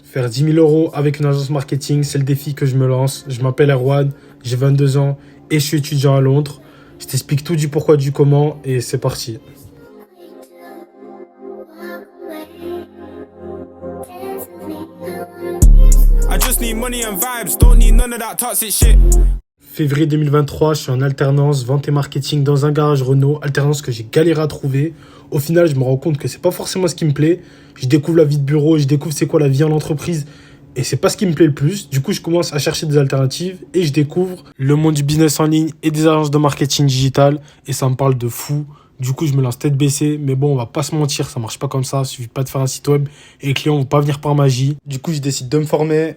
Faire 10 000 euros avec une agence marketing, c'est le défi que je me lance. Je m'appelle Erwan, j'ai 22 ans et je suis étudiant à Londres. Je t'explique tout du pourquoi, du comment et c'est parti. I just need money and vibes, don't need none of that toxic shit. Février 2023, je suis en alternance, vente et marketing dans un garage Renault, alternance que j'ai galéré à trouver. Au final, je me rends compte que c'est pas forcément ce qui me plaît. Je découvre la vie de bureau, je découvre c'est quoi la vie en entreprise et c'est pas ce qui me plaît le plus. Du coup, je commence à chercher des alternatives et je découvre le monde du business en ligne et des agences de marketing digital et ça me parle de fou. Du coup, je me lance tête baissée, mais bon, on va pas se mentir, ça marche pas comme ça. Il suffit pas de faire un site web et les clients vont pas venir par magie. Du coup, je décide de me former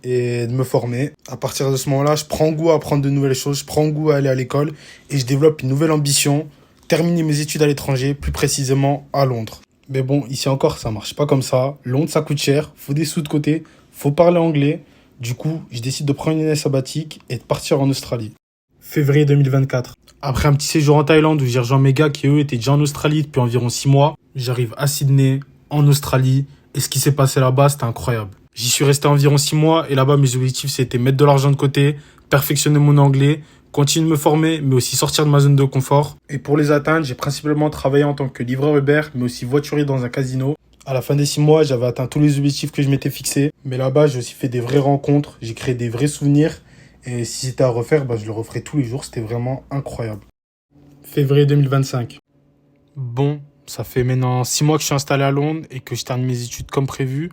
et de me former. À partir de ce moment-là, je prends goût à apprendre de nouvelles choses, je prends goût à aller à l'école et je développe une nouvelle ambition, terminer mes études à l'étranger, plus précisément à Londres. Mais bon, ici encore, ça marche pas comme ça. Londres, ça coûte cher, faut des sous de côté, faut parler anglais. Du coup, je décide de prendre une année sabbatique et de partir en Australie. Février 2024. Après un petit séjour en Thaïlande où j'ai rejoint mes gars qui eux étaient déjà en Australie depuis environ 6 mois, j'arrive à Sydney, en Australie, et ce qui s'est passé là-bas, c'était incroyable. J'y suis resté environ 6 mois et là-bas, mes objectifs, c'était mettre de l'argent de côté, perfectionner mon anglais, continuer de me former, mais aussi sortir de ma zone de confort. Et pour les atteindre, j'ai principalement travaillé en tant que livreur Uber, mais aussi voiturier dans un casino. À la fin des 6 mois, j'avais atteint tous les objectifs que je m'étais fixés. Mais là-bas, j'ai aussi fait des vraies rencontres, j'ai créé des vrais souvenirs. Et si c'était à refaire, je le referais tous les jours. C'était vraiment incroyable. Février 2025. Bon, ça fait maintenant 6 mois que je suis installé à Londres et que je termine mes études comme prévu.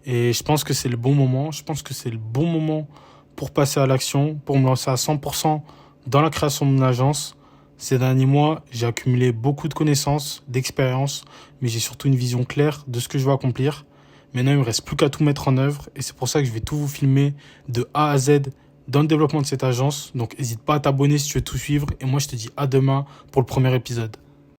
Et je pense que c'est le bon moment. Je pense que c'est le bon moment pour passer à l'action, pour me lancer à 100% dans la création de mon agence. Ces derniers mois, j'ai accumulé beaucoup de connaissances, d'expériences, mais j'ai surtout une vision claire de ce que je veux accomplir. Maintenant, il me reste plus qu'à tout mettre en œuvre et c'est pour ça que je vais tout vous filmer de A à Z dans le développement de cette agence. Donc, n'hésite pas à t'abonner si tu veux tout suivre. Et moi, je te dis à demain pour le premier épisode.